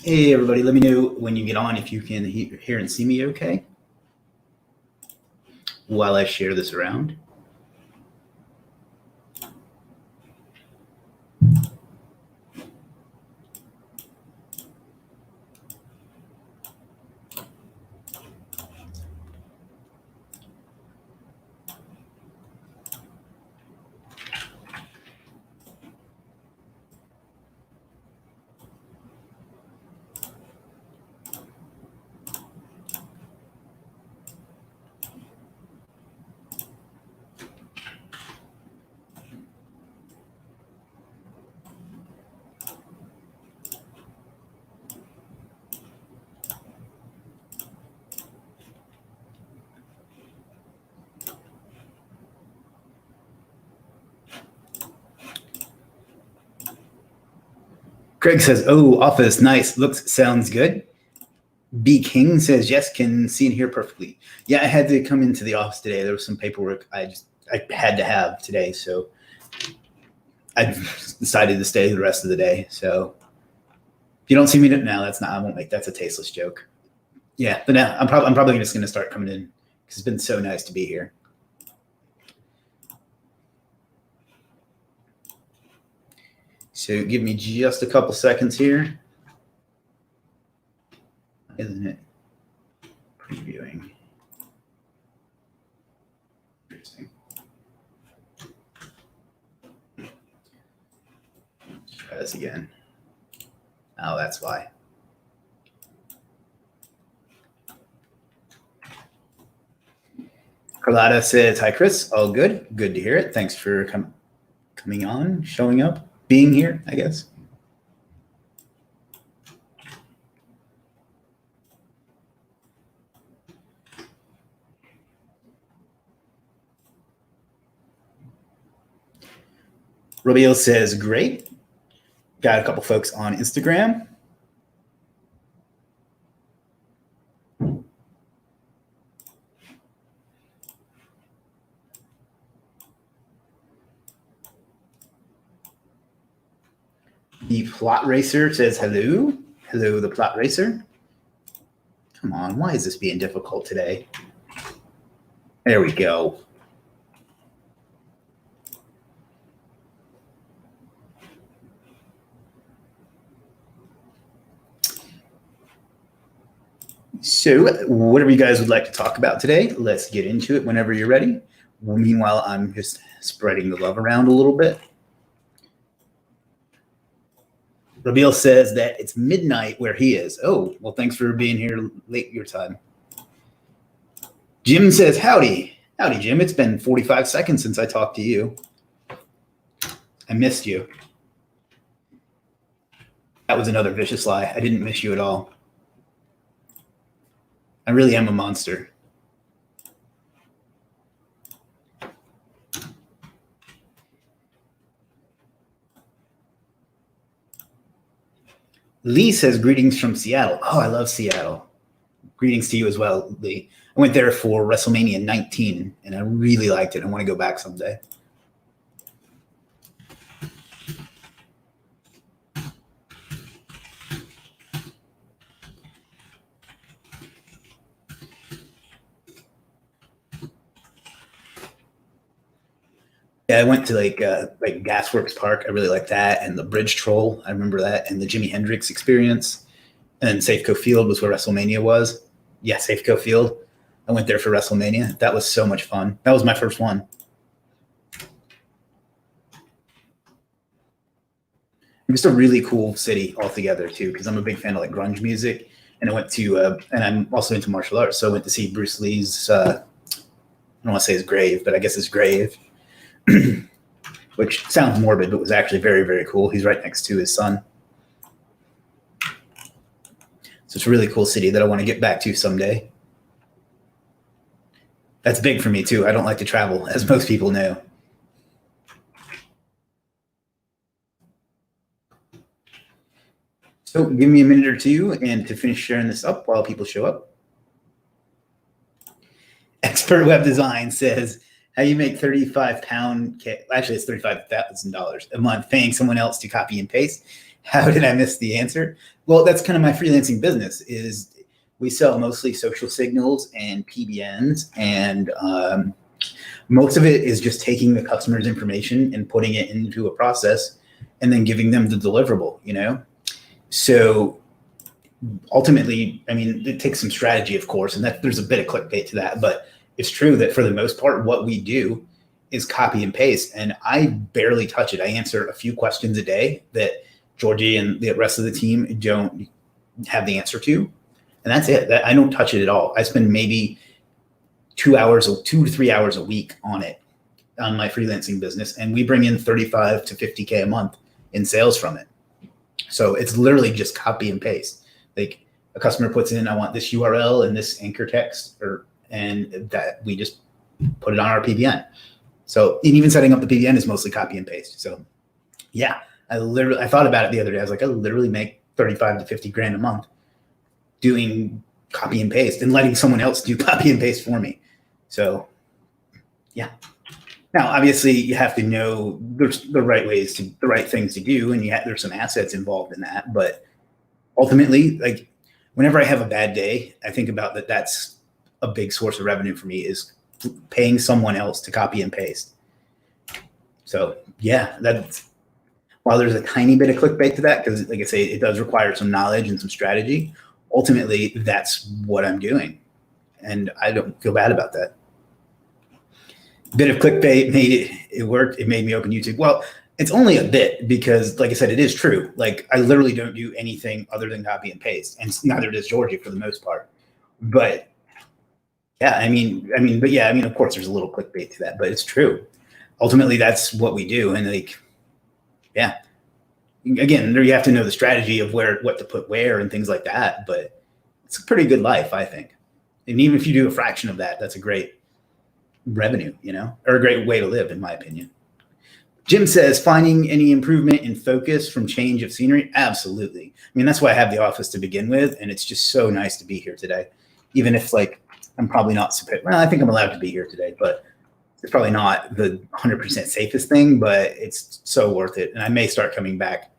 Hey everybody, let me know when you get on if you can hear and see me okay while I share this around. Craig says, oh, office, nice, sounds good. B King says, yes, can see and hear perfectly. Yeah, I had to come into the office today. There was some paperwork I had to have today, so I decided to stay the rest of the day. So if you don't see me now, that's a tasteless joke. Yeah, but now I'm probably just going to start coming in because it's been so nice to be here. So give me just a couple seconds here. Isn't it previewing? Interesting. Let's try this again. Oh, that's why. Carlotta says, hi, Chris. All good. Good to hear it. Thanks for coming on, showing up, being here, I guess. Robiel says, great. Got a couple folks on Instagram. The Plot Racer says, hello. Hello, the Plot Racer. Come on, why is this being difficult today? There we go. So whatever you guys would like to talk about today, let's get into it whenever you're ready. Meanwhile, I'm just spreading the love around a little bit. Rabil says that it's midnight where he is. Oh, well, thanks for being here late your time. Jim says, howdy. Howdy, Jim. It's been 45 seconds since I talked to you. I missed you. That was another vicious lie. I didn't miss you at all. I really am a monster. Lee says, greetings from Seattle. Oh, I love Seattle. Greetings to you as well, Lee. I went there for WrestleMania 19, and I really liked it. I want to go back someday. Yeah, I went to like Gasworks Park. I really like that, and the Bridge Troll. I remember that, and the Jimi Hendrix Experience, and Safeco Field was where WrestleMania was. Yeah, Safeco Field. I went there for WrestleMania. That was so much fun. That was my first one. Just a really cool city altogether too, because I'm a big fan of like grunge music, and I went to and I'm also into martial arts, so I went to see Bruce Lee's. I don't want to say his grave, but I guess his grave. Which sounds morbid, but was actually very, very cool. He's right next to his son. So it's a really cool city that I want to get back to someday. That's big for me too. I don't like to travel, as most people know. So give me a minute or two and to finish sharing this up while people show up. Expert Web Design says, how you make £35, actually it's $35,000 a month paying someone else to copy and paste. How did I miss the answer? Well, that's kind of my freelancing business. Is we sell mostly social signals and PBNs, and most of it is just taking the customer's information and putting it into a process, and then giving them the deliverable. So ultimately, I mean, it takes some strategy, of course, and that there's a bit of clickbait to that, but it's true that for the most part, what we do is copy and paste, and I barely touch it. I answer a few questions a day that Georgie and the rest of the team don't have the answer to, and that's it. I don't touch it at all. I spend maybe 2 to 3 hours a week on it, on my freelancing business, and we bring in 35 to 50K a month in sales from it. So it's literally just copy and paste. Like a customer puts in, I want this URL and this anchor text, and that we just put it on our PBN. So even setting up the PBN is mostly copy and paste. So yeah, I thought about it the other day. I was like, I literally make 35 to 50 grand a month doing copy and paste and letting someone else do copy and paste for me. So yeah. Now, obviously you have to know there's the right things to do. And there's some assets involved in that, but ultimately, like whenever I have a bad day, I think about that. That's a big source of revenue for me, is paying someone else to copy and paste. So yeah, while there's a tiny bit of clickbait to that, because like I say, it does require some knowledge and some strategy. Ultimately, that's what I'm doing, and I don't feel bad about that. Bit of clickbait made it worked. It made me open YouTube. Well, it's only a bit, because like I said, it is true. Like I literally don't do anything other than copy and paste, and neither does Georgie for the most part. But yeah, but yeah, of course there's a little clickbait to that, but it's true. Ultimately, that's what we do. And like, yeah, again, you have to know the strategy of what to put where and things like that. But it's a pretty good life, I think. And even if you do a fraction of that, that's a great revenue, or a great way to live, in my opinion. Jim says, finding any improvement in focus from change of scenery? Absolutely. That's why I have the office to begin with. And it's just so nice to be here today. Even if I'm probably not, I think I'm allowed to be here today, but it's probably not the 100% safest thing, but it's so worth it. And I may start coming back.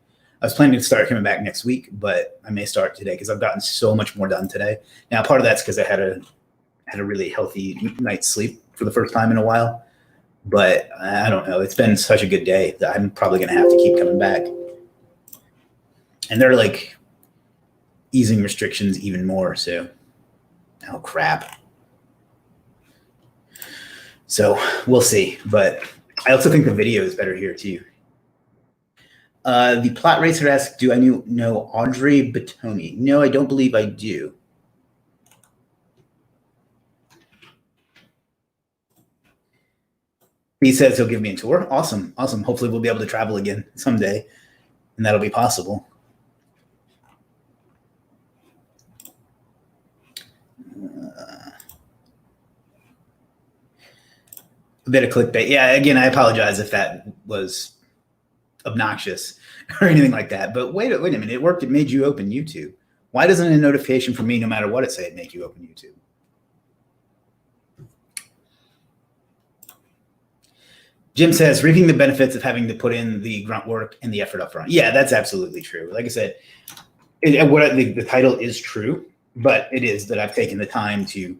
I was planning to start coming back next week, but I may start today because I've gotten so much more done today. Now, part of that's because I had a really healthy night's sleep for the first time in a while, but I don't know. It's been such a good day that I'm probably going to have to keep coming back. And they're like easing restrictions even more. So, oh crap. So we'll see, but I also think the video is better here too. The Plot Racer asks, do I know Audrey Batoni? No, I don't believe I do. He says he'll give me a tour. Awesome. Hopefully we'll be able to travel again someday, and that'll be possible. A bit of clickbait. Yeah, again, I apologize if that was obnoxious or anything like that. But wait a minute. It worked. It made you open YouTube. Why doesn't a notification from me, no matter what it say, make you open YouTube? Jim says, reaping the benefits of having to put in the grunt work and the effort up front. Yeah, that's absolutely true. Like I said, the title is true, but it is that I've taken the time to,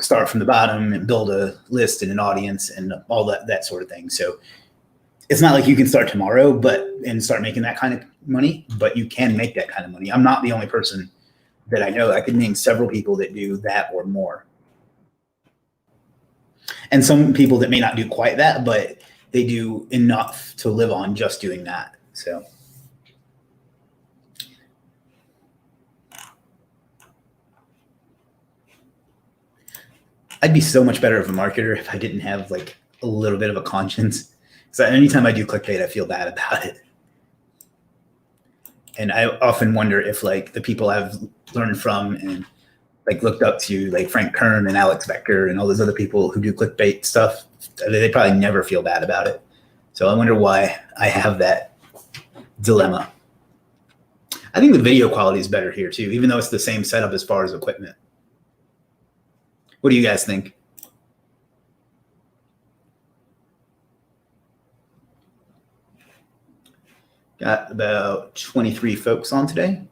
start from the bottom and build a list and an audience and all that sort of thing. So it's not like you can start tomorrow and start making that kind of money, but you can make that kind of money. I'm not the only person that I know. I could name several people that do that or more. And some people that may not do quite that, but they do enough to live on just doing that. So I'd be so much better of a marketer if I didn't have like a little bit of a conscience. So anytime I do clickbait, I feel bad about it. And I often wonder if like the people I've learned from and like looked up to, like Frank Kern and Alex Becker and all those other people who do clickbait stuff, they probably never feel bad about it. So I wonder why I have that dilemma. I think the video quality is better here too, even though it's the same setup as far as equipment. What do you guys think? Got about 23 folks on today.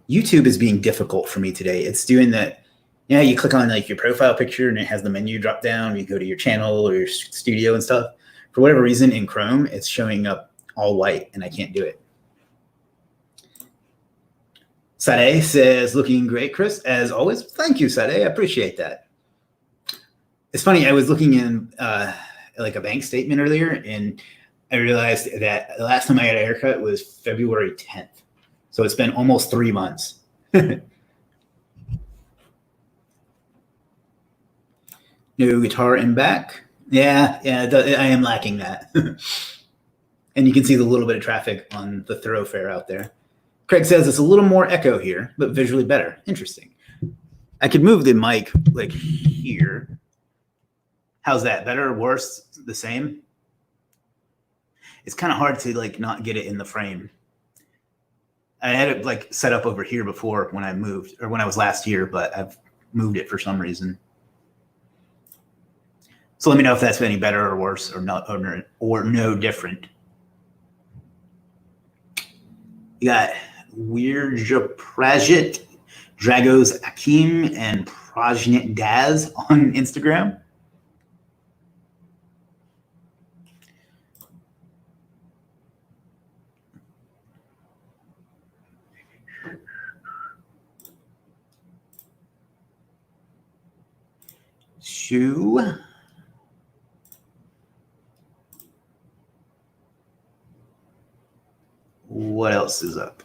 YouTube is being difficult for me today. It's doing that. Yeah, you click on like your profile picture and it has the menu drop down. You go to your channel or your studio and stuff. For whatever reason in Chrome, it's showing up all white and I can't do it. Sade says, looking great, Chris, as always. Thank you, Sade. I appreciate that. It's funny. I was looking in like a bank statement earlier and I realized that the last time I had a haircut was February 10th. So it's been almost 3 months. No guitar in back. Yeah, I am lacking that. And you can see the little bit of traffic on the thoroughfare out there. Craig says it's a little more echo here, but visually better. Interesting. I could move the mic like here. How's that? Better, worse, the same? It's kind of hard to like not get it in the frame. I had it like set up over here before when I moved or when I was last here, but I've moved it for some reason. So let me know if that's any better or worse or not or no different. You got Weirja Prajit, Dragos Akim, and Prajnit Daz on Instagram. Shoe. What else is up?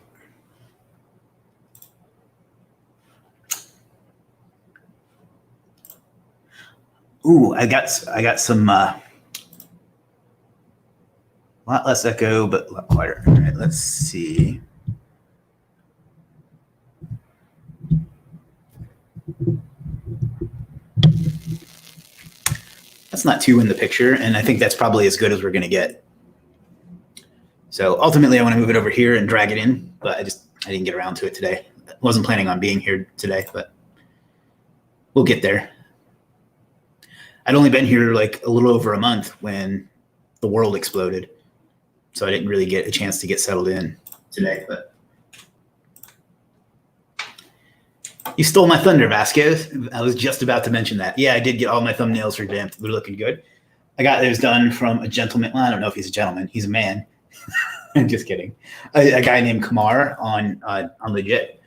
Ooh, I got some lot less echo, but a lot quieter. All right, let's see. That's not too in the picture, and I think that's probably as good as we're going to get. So ultimately, I want to move it over here and drag it in, but I didn't get around to it today. I wasn't planning on being here today, but we'll get there. I'd only been here like a little over a month when the world exploded, so I didn't really get a chance to get settled in today. But you stole my thunder, Vasquez. I was just about to mention that. Yeah, I did get all my thumbnails revamped. They're looking good. I got those done from a gentleman. Well, I don't know if he's a gentleman. He's a man. I'm just kidding. A guy named Kamar on Legiit.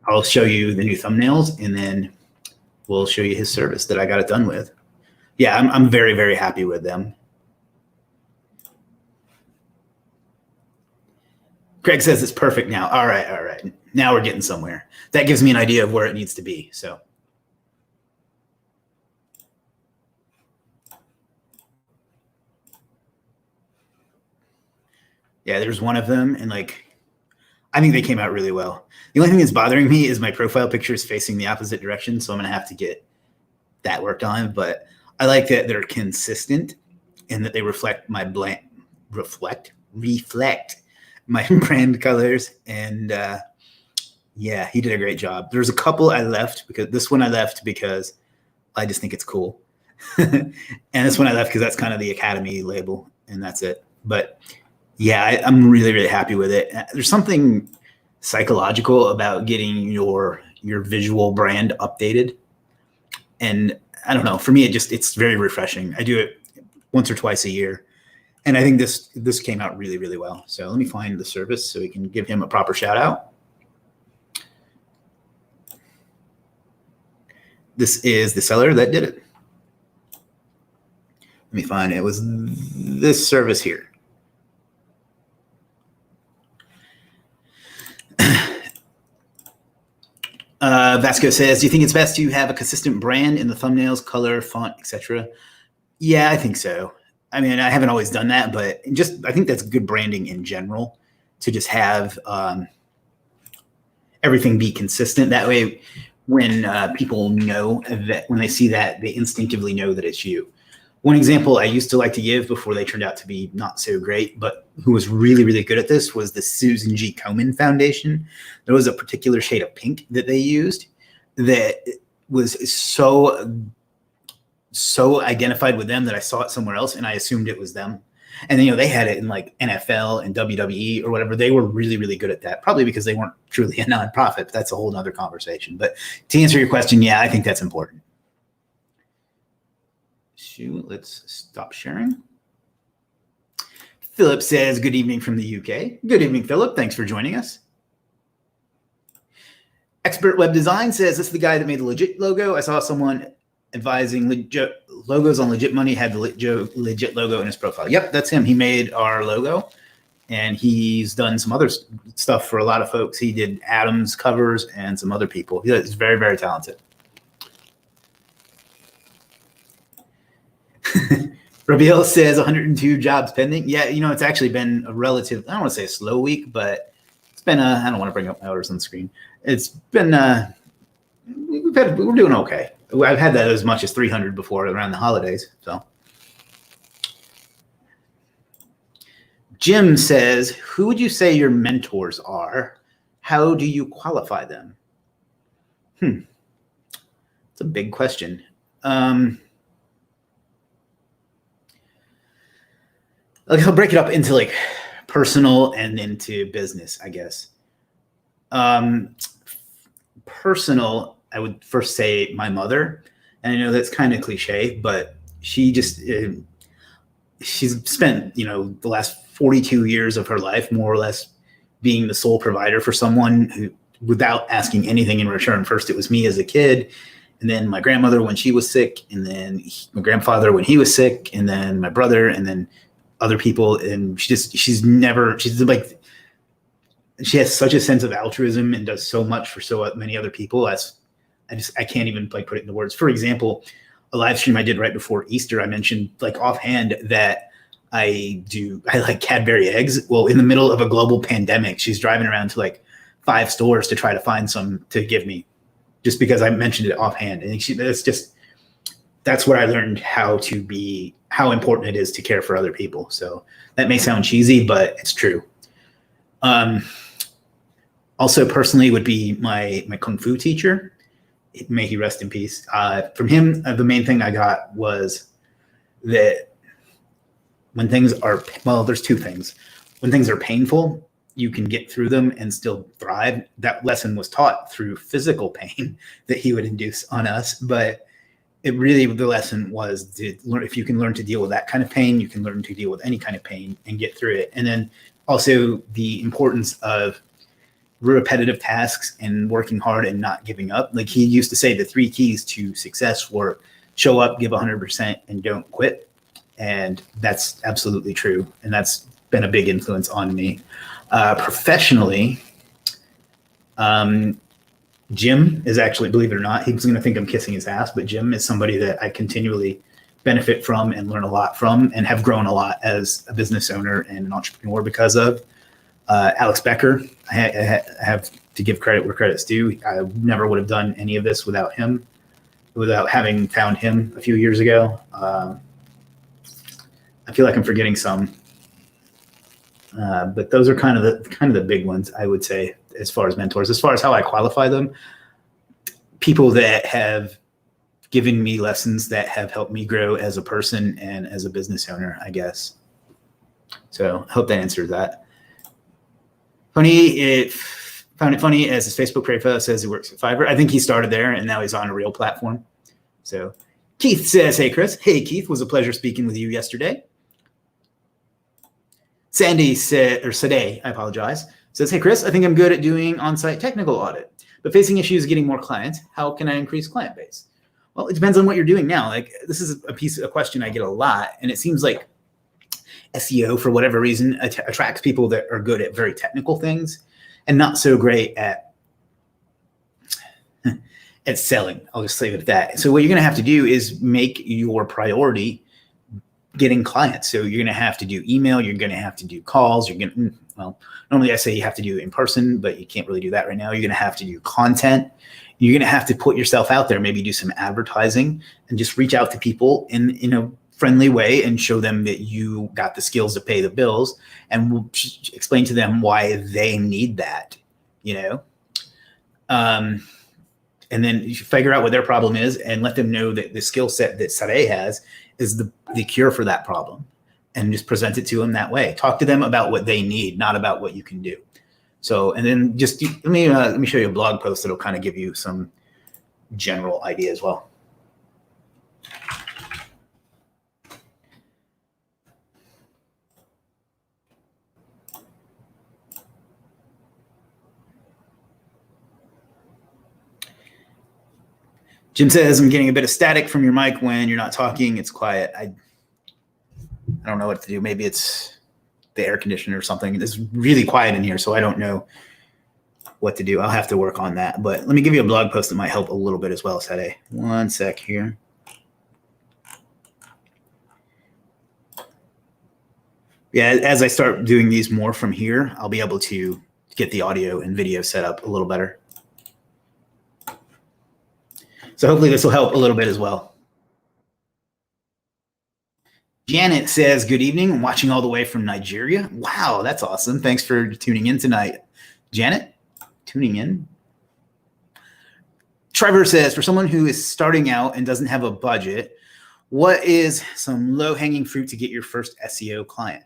I'll show you the new thumbnails, and then we'll show you his service that I got it done with. Yeah, I'm very, very happy with them. Craig says it's perfect now. All right. Now we're getting somewhere. That gives me an idea of where it needs to be. So. Yeah, there's one of them, and like, I think they came out really well. The only thing that's bothering me is my profile picture is facing the opposite direction, so I'm gonna have to get that worked on. But I like that they're consistent and that they reflect my reflect my brand colors. And yeah, he did a great job. There's a couple I left because this one I left because I just think it's cool, and this one I left because that's kind of the Academy label, and that's it. But yeah, I'm really, really happy with it. There's something psychological about getting your visual brand updated. And I don't know, for me, it's very refreshing. I do it once or twice a year. And I think this came out really, really well. So let me find the service so we can give him a proper shout out. This is the seller that did it. Let me find it. Was this service here. Vasco says, do you think it's best to have a consistent brand in the thumbnails, color, font, etc.? Yeah, I think so. I mean, I haven't always done that, but I think that's good branding in general to just have everything be consistent. That way, when people know that, when they see that, they instinctively know that it's you. One example I used to like to give before they turned out to be not so great, but who was really, really good at this was the Susan G. Komen Foundation. There was a particular shade of pink that they used that was so identified with them that I saw it somewhere else and I assumed it was them. And then, they had it in like NFL and WWE or whatever. They were really, really good at that, probably because they weren't truly a nonprofit, but that's a whole nother conversation. But to answer your question, yeah, I think that's important. Shoot, let's stop sharing. Philip says, good evening from the UK. Good evening, Philip. Thanks for joining us. Expert Web Design says, this is the guy that made the Legiit logo. I saw someone advising logos on Legiit Money had the Legiit logo in his profile. Yep, that's him. He made our logo, and he's done some other stuff for a lot of folks. He did Adam's covers and some other people. He's very, very talented. Rabiel says 102 jobs pending. Yeah, it's actually been a relative, I don't want to say a slow week, but it's been I don't want to bring up my orders on the screen. It's been, we're doing okay. I've had that as much as 300 before around the holidays. So Jim says, who would you say your mentors are? How do you qualify them? It's a big question. I'll break it up into like personal and into business, I guess. Personal, I would first say my mother. And I know that's kind of cliche, but she just, she's spent, the last 42 years of her life, more or less, being the sole provider for someone who, without asking anything in return. First, it was me as a kid, and then my grandmother when she was sick, and then my grandfather when he was sick, and then my brother, and then other people. And she has such a sense of altruism and does so much for so many other people. I can't even put it into words. For example, a live stream I did right before Easter, I mentioned offhand that I like Cadbury eggs. Well, in the middle of a global pandemic, she's driving around to 5 stores to try to find some to give me, just because I mentioned it offhand. And that's what I learned how important it is to care for other people. So that may sound cheesy, but it's true. Also personally would be my Kung Fu teacher. May he rest in peace. From him, the main thing I got was that when things are, there's 2 things. When things are painful, you can get through them and still thrive. That lesson was taught through physical pain that he would induce on us. But the lesson was to learn, if you can learn to deal with that kind of pain, you can learn to deal with any kind of pain and get through it. And then also the importance of repetitive tasks and working hard and not giving up. Like he used to say, the 3 keys to success were show up, give 100%, and don't quit. And that's absolutely true. And that's been a big influence on me. Professionally, Jim is actually, believe it or not, he's going to think I'm kissing his ass, but Jim is somebody that I continually benefit from and learn a lot from, and have grown a lot as a business owner and an entrepreneur because of. Alex Becker, I have to give credit where credit's due. I never would have done any of this without him, without having found him a few years ago. I feel like I'm forgetting some, but those are kind of the big ones, I would say, as far as mentors. As far as how I qualify them, people that have given me lessons that have helped me grow as a person and as a business owner, I guess. So I hope that answers that. Found it funny as his Facebook profile says he works at Fiverr. I think he started there and now he's on a real platform. So Keith says, hey, Chris. Hey, Keith, was a pleasure speaking with you yesterday. Sandy said, or Sade, I apologize, says, hey, Chris, I think I'm good at doing on-site technical audit, but facing issues getting more clients. How can I increase client base? Well, it depends on what you're doing now. This is a question I get a lot, and it seems like SEO, for whatever reason, attracts people that are good at very technical things and not so great at selling. I'll just leave it at that. So what you're going to have to do is make your priority getting clients. So you're going to have to do email. You're going to have to do calls. Normally I say you have to do it in person, but you can't really do that right now. You're going to have to do content. You're going to have to put yourself out there, maybe do some advertising and just reach out to people in a friendly way and show them that you got the skills to pay the bills, and we'll explain to them why they need that, and then you figure out what their problem is and let them know that the skill set that Sade has is the cure for that problem. and just present it to them that way. Talk to them about what they need, not about what you can do. So, and then just let me show you a blog post that'll kind of give you some general idea as well. Jim says, I'm getting a bit of static from your mic when you're not talking. It's quiet. I don't know what to do. Maybe it's the air conditioner or something. It's really quiet in here, so I don't know what to do. I'll have to work on that. But let me give you a blog post that might help a little bit as well, Sade. One sec here. Yeah, as I start doing these more from here, I'll be able to get the audio and video set up a little better. So hopefully this will help a little bit as well. Janet says, good evening. I'm watching all the way from Nigeria. Wow, that's awesome. Thanks for tuning in tonight. Janet, tuning in. Trevor says, for someone who is starting out and doesn't have a budget, what is some low-hanging fruit to get your first SEO client?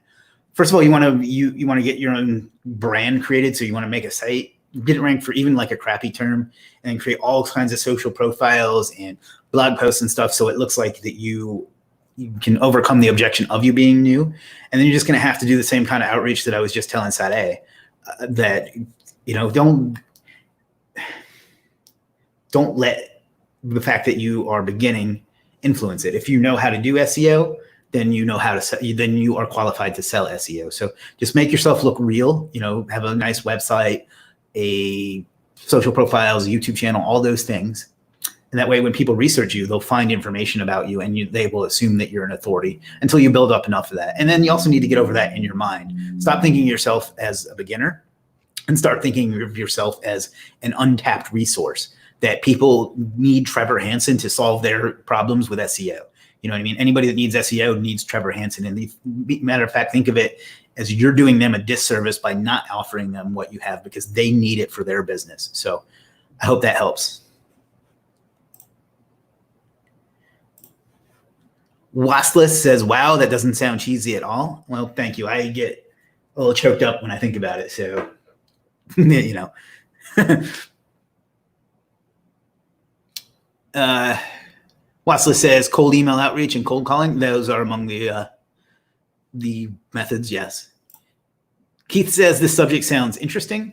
First of all, you want to get your own brand created. So you want to make a site, get it ranked for even like a crappy term, and then create all kinds of social profiles and blog posts and stuff. So it looks like that you can overcome the objection of you being new. And then you're just going to have to do the same kind of outreach that I was just telling Sade, that, don't let the fact that you are beginning influence it. If you know how to do SEO, then you know how to then you are qualified to sell SEO. So just make yourself look real, have a nice website, a social profiles, YouTube channel, all those things. And that way, when people research you, they'll find information about you, and they will assume that you're an authority until you build up enough of that. And then you also need to get over that in your mind. Stop thinking of yourself as a beginner and start thinking of yourself as an untapped resource, that people need Trevor Hansen to solve their problems with SEO. You know what I mean? Anybody that needs SEO needs Trevor Hansen. And matter of fact, think of it as you're doing them a disservice by not offering them what you have, because they need it for their business. So I hope that helps. Wastless says, wow, that doesn't sound cheesy at all. Well, thank you. I get a little choked up when I think about it. So, Wastless says cold email outreach and cold calling. Those are among the methods, yes. Keith says this subject sounds interesting.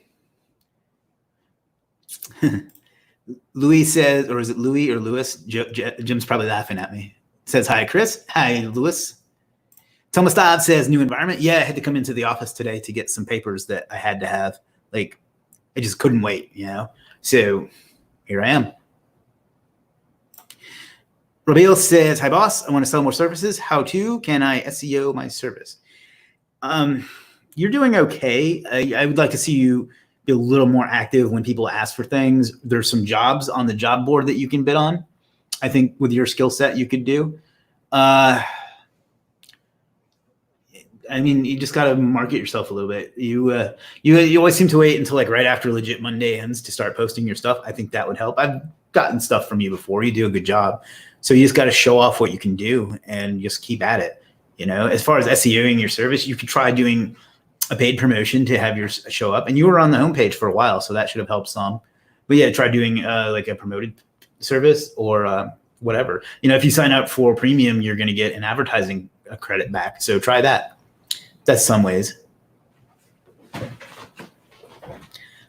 Louis says, or is it Louis or Lewis? Jim's probably laughing at me. Says, hi, Chris. Hi, Louis. Thomas Dodd says, new environment. Yeah, I had to come into the office today to get some papers that I had to have. Like, I just couldn't wait, So here I am. Rabiel says, hi, boss. I want to sell more services. How can I SEO my service? You're doing okay. I would like to see you be a little more active when people ask for things. There's some jobs on the job board that you can bid on. I think with your skill set, you could do. You just got to market yourself a little bit. You always seem to wait until like right after Legiit Monday ends to start posting your stuff. I think that would help. I've gotten stuff from you before. You do a good job. So you just got to show off what you can do and just keep at it. As far as SEOing your service, you could try doing a paid promotion to have yours show up. And you were on the homepage for a while, so that should have helped some. But yeah, try doing like a promoted service or whatever. If you sign up for premium, you're going to get an advertising credit back. So try that. That's some ways.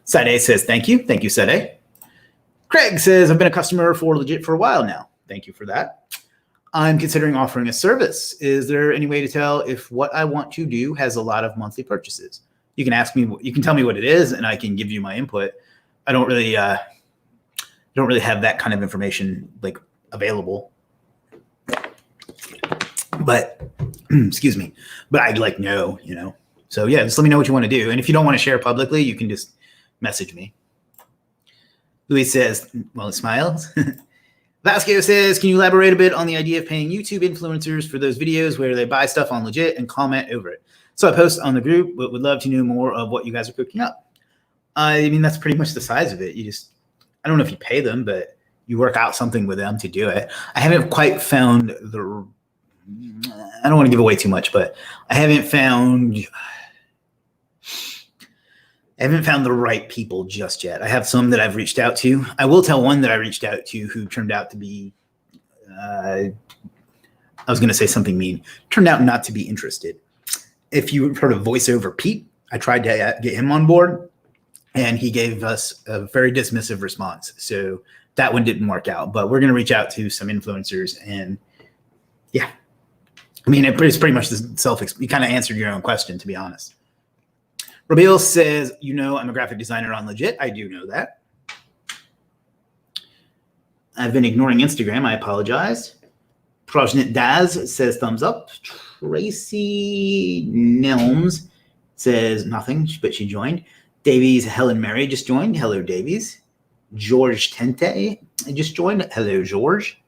Sade says, thank you. Thank you, Sade. Craig says, I've been a customer for Legiit for a while now. Thank you for that. I'm considering offering a service. Is there any way to tell if what I want to do has a lot of monthly purchases? You can ask me, you can tell me what it is, and I can give you my input. I don't really have that kind of information like available. But excuse me, but I'd like know, So yeah, just let me know what you want to do. And if you don't want to share publicly, you can just message me. Louis says, well, it smiles. Vasco says, can you elaborate a bit on the idea of paying YouTube influencers for those videos where they buy stuff on Legiit and comment over it? So I post on the group, but would love to know more of what you guys are cooking up. That's pretty much the size of it. I don't know if you pay them, but you work out something with them to do it. I haven't quite found the I don't want to give away too much, but I haven't found the right people just yet. I have some that I've reached out to. I will tell one that I reached out to who turned out to be, I was going to say something mean, turned out not to be interested. If you've heard of VoiceOver Pete, I tried to get him on board, and he gave us a very dismissive response. So that one didn't work out, but we're going to reach out to some influencers, and yeah. I mean, it's pretty much the you kind of answered your own question, to be honest. Rabil says, I'm a graphic designer on Legiit. I do know that. I've been ignoring Instagram. I apologize. Projnit Daz says thumbs up. Tracy Nelms says nothing, but she joined. Davies Helen Mary just joined. Hello, Davies. George Tente just joined. Hello, George.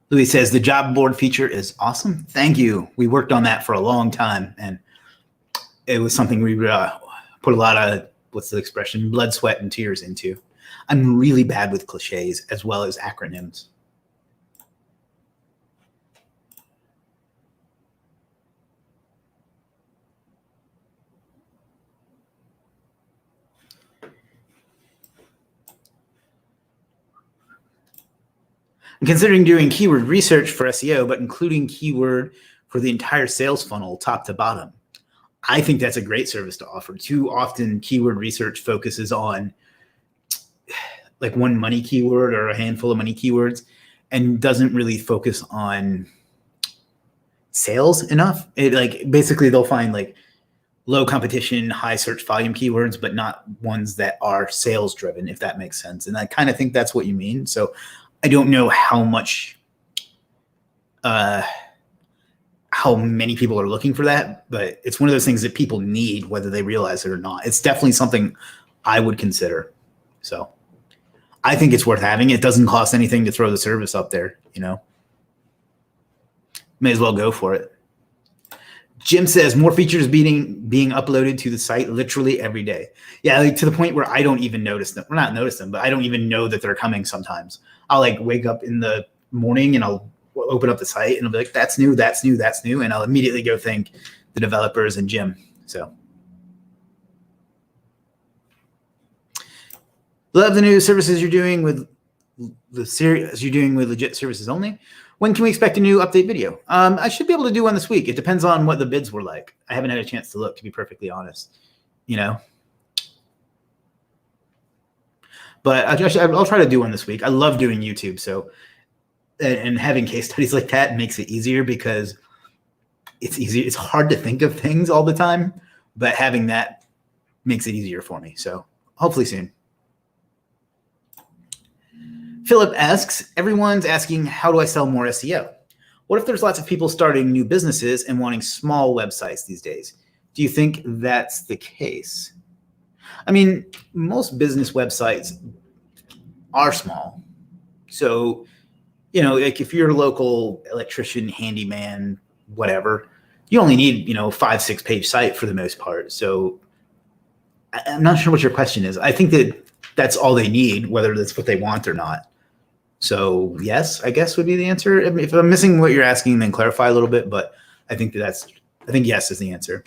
Louis says the job board feature is awesome. Thank you. We worked on that for a long time, and it was something we put a lot of, what's the expression, blood, sweat, and tears into. I'm really bad with cliches as well as acronyms. I'm considering doing keyword research for SEO, but including keyword for the entire sales funnel, top to bottom. I think that's a great service to offer. Too often, keyword research focuses on like one money keyword or a handful of money keywords and doesn't really focus on sales enough. Basically they'll find like low competition, high search volume keywords, but not ones that are sales driven, if that makes sense. And I kind of think that's what you mean. So I don't know how much, how many people are looking for that, but it's one of those things that people need, whether they realize it or not. It's definitely something I would consider. So I think it's worth having. It doesn't cost anything to throw the service up there, May as well go for it. Jim says more features being uploaded to the site literally every day. Yeah, like to the point where I don't even notice them. Well, not notice them, but I don't even know that they're coming sometimes. I'll like wake up in the morning and I'll open up the site and I'll be like, that's new, that's new, that's new. And I'll immediately go thank the developers and Jim. So love the new services you're doing with Legiit services only. When can we expect a new update video? I should be able to do one this week. It depends on what the bids were like. I haven't had a chance to look, to be perfectly honest, But I'll try to do one this week. I love doing YouTube. So, and having case studies like that makes it easier because it's easy. It's hard to think of things all the time, but having that makes it easier for me. So hopefully soon. Philip asks, everyone's asking, how do I sell more SEO? What if there's lots of people starting new businesses and wanting small websites these days? Do you think that's the case? I mean, most business websites are small. So, like if you're a local electrician, handyman, whatever, you only need, 5-6 page site for the most part. So I'm not sure what your question is. I think that that's all they need, whether that's what they want or not. So yes, I guess would be the answer. I mean, if I'm missing what you're asking, then clarify a little bit, but I think yes is the answer.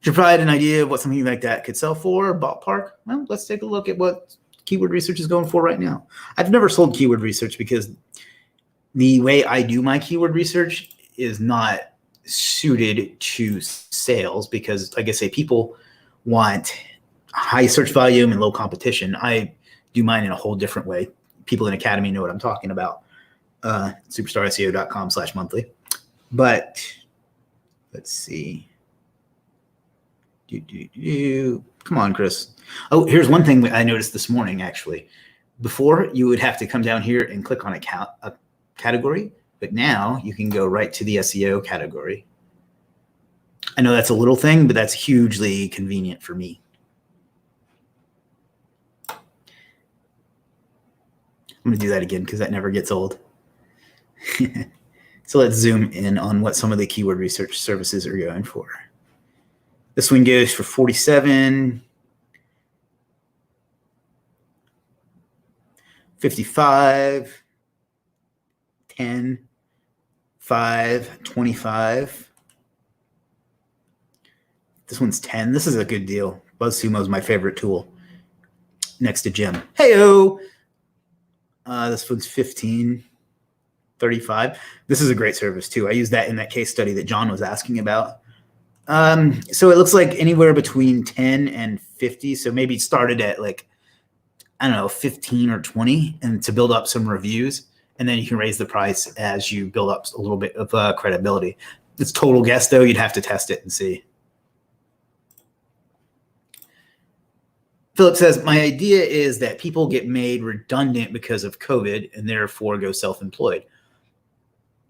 To provide an idea of what something like that could sell for, ballpark, well, let's take a look at what keyword research is going for right now. I've never sold keyword research because the way I do my keyword research is not suited to sales because, like I say, people want high search volume and low competition. I do mine in a whole different way. People in Academy know what I'm talking about. superstarseo.com/monthly. But let's see. Come on, Chris. Oh, here's one thing I noticed this morning, actually. Before, you would have to come down here and click on a category, but now you can go right to the SEO category. I know that's a little thing, but that's hugely convenient for me. I'm going to do that again because that never gets old. So let's zoom in on what some of the keyword research services are going for. This one goes for 47, 55, 10, 5, 25. This one's 10. This is a good deal. BuzzSumo is my favorite tool next to Jim. Heyo! This one's 15, 35. This is a great service too. I used that in that case study that John was asking about. So it looks like anywhere between 10 and 50. So maybe it started at like, I don't know, 15 or 20 and to build up some reviews. And then you can raise the price as you build up a little bit of credibility. It's total guess though. You'd have to test it and see. Philip says, my idea is that people get made redundant because of COVID and therefore go self-employed.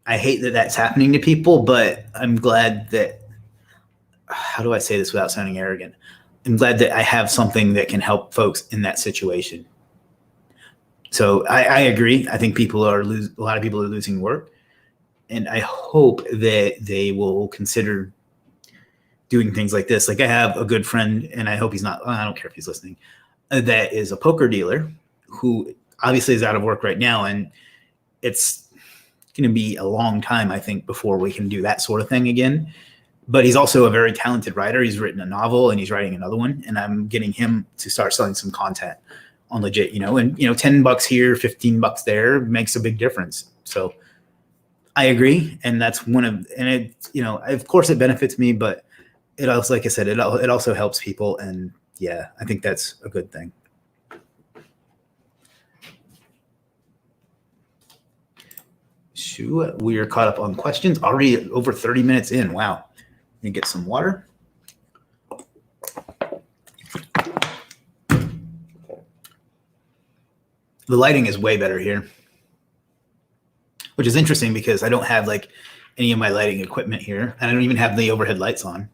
I hate that that's happening to people, but I'm glad that, how do I say this without sounding arrogant? I'm glad that I have something that can help folks in that situation. So I agree. I think a lot of people are losing work, and I hope that they will consider doing things like this. Like I have a good friend, and I hope he's not, I don't care if he's listening, that is a poker dealer who obviously is out of work right now. And it's going to be a long time, I think, before we can do that sort of thing again. But he's also a very talented writer. He's written a novel and he's writing another one. And I'm getting him to start selling some content on Legiit, and $10 here, $15 there makes a big difference. So I agree. And that's of course it benefits me, but it also, like I said, it also helps people. And yeah, I think that's a good thing. We are caught up on questions already, over 30 minutes in. Wow. Let me get some water. The lighting is way better here, which is interesting because I don't have like any of my lighting equipment here. And I don't even have the overhead lights on.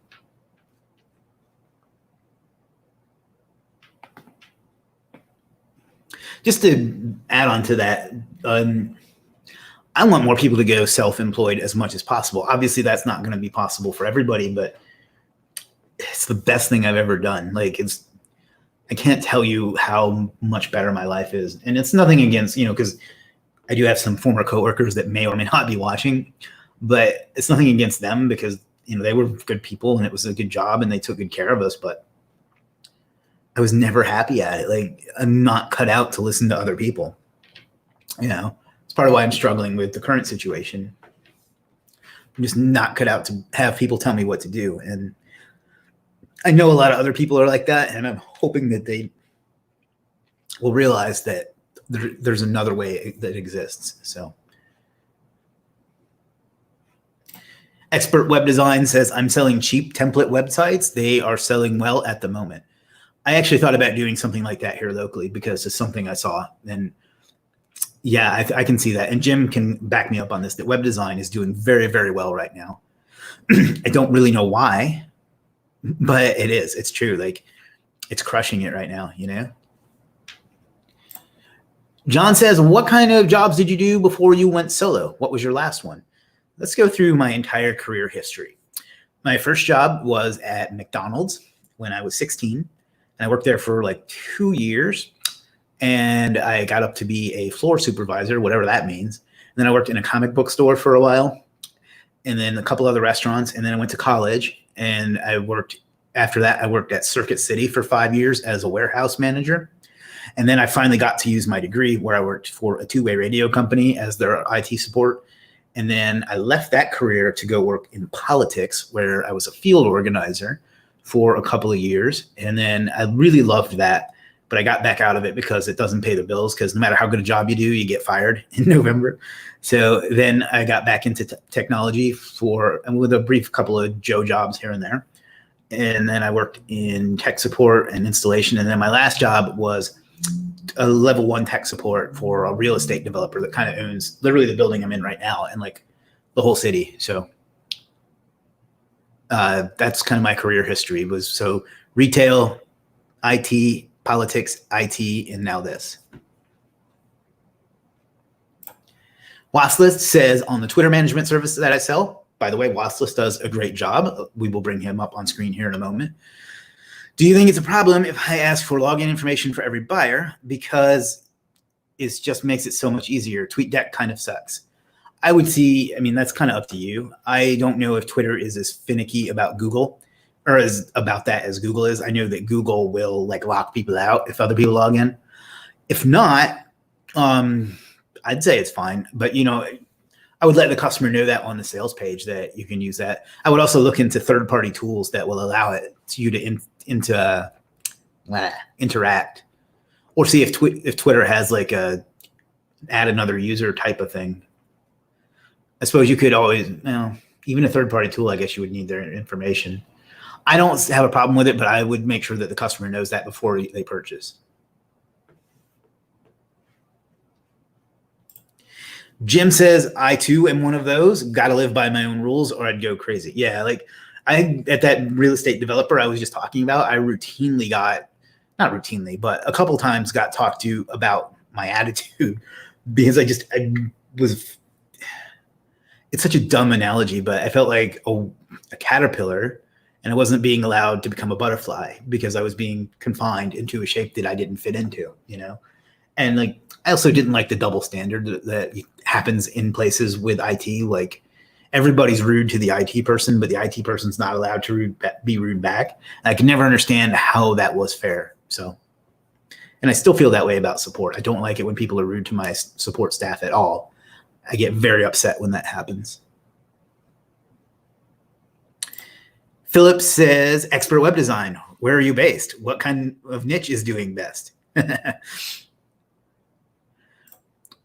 Just to add on to that, I want more people to go self-employed as much as possible. Obviously, that's not going to be possible for everybody, but it's the best thing I've ever done. Like I can't tell you how much better my life is. And it's nothing against, because I do have some former coworkers that may or may not be watching, but it's nothing against them because, they were good people and it was a good job and they took good care of us, but I was never happy at it. Like I'm not cut out to listen to other people. It's part of why I'm struggling with the current situation. I'm just not cut out to have people tell me what to do. And I know a lot of other people are like that, and I'm hoping that they will realize that there's another way that exists. So Expert Web Design says, I'm selling cheap template websites. They are selling well at the moment. I actually thought about doing something like that here locally because it's something I saw. And yeah, I can see that. And Jim can back me up on this, that web design is doing very, very well right now. I don't really know why, but it is. It's true. Like it's crushing it right now, John says, what kind of jobs did you do before you went solo? What was your last one? Let's go through my entire career history. My first job was at McDonald's when I was 16. And I worked there for like 2 years. And I got up to be a floor supervisor, whatever that means. And then I worked in a comic book store for a while, and then a couple other restaurants. And then I went to college, and after that, I worked at Circuit City for 5 years as a warehouse manager. And then I finally got to use my degree where I worked for a two-way radio company as their IT support. And then I left that career to go work in politics, where I was a field organizer for a couple of years. And then I really loved that. But I got back out of it because it doesn't pay the bills, because no matter how good a job you do, you get fired in November. So then I got back into technology with a brief couple of Joe jobs here and there. And then I worked in tech support and installation. And then my last job was a level 1 tech support for a real estate developer that kind of owns literally the building I'm in right now and like the whole city. So that's kind of my career history, was so retail, IT, politics, IT, and now this. Wasslist says, on the Twitter management service that I sell, by the way, Wasslist does a great job. We will bring him up on screen here in a moment. Do you think it's a problem if I ask for login information for every buyer? Because it just makes it so much easier. TweetDeck kind of sucks. I would see, I mean, that's kind of up to you. I don't know if Twitter is as finicky about Google or as about that as Google is. I know that Google will like lock people out if other people log in. If not, I'd say it's fine. But, you know, I would let the customer know that on the sales page that you can use that. I would also look into third-party tools that will allow it to you to interact, or see if Twitter has like a add another user type of thing. I suppose you could always, even a third-party tool, I guess you would need their information. I don't have a problem with it, but I would make sure that the customer knows that before they purchase. Jim says, I too am one of those. Got to live by my own rules or I'd go crazy. Yeah, like at that real estate developer I was just talking about, I routinely got, not routinely, but a couple times got talked to about my attitude because it's such a dumb analogy, but I felt like a caterpillar and I wasn't being allowed to become a butterfly because I was being confined into a shape that I didn't fit into, you know? And like, I also didn't like the double standard that happens in places with IT. Like everybody's rude to the IT person, but the IT person's not allowed to be rude back. And I could never understand how that was fair. So, and I still feel that way about support. I don't like it when people are rude to my support staff at all. I get very upset when that happens. Philip says, expert web design. Where are you based? What kind of niche is doing best?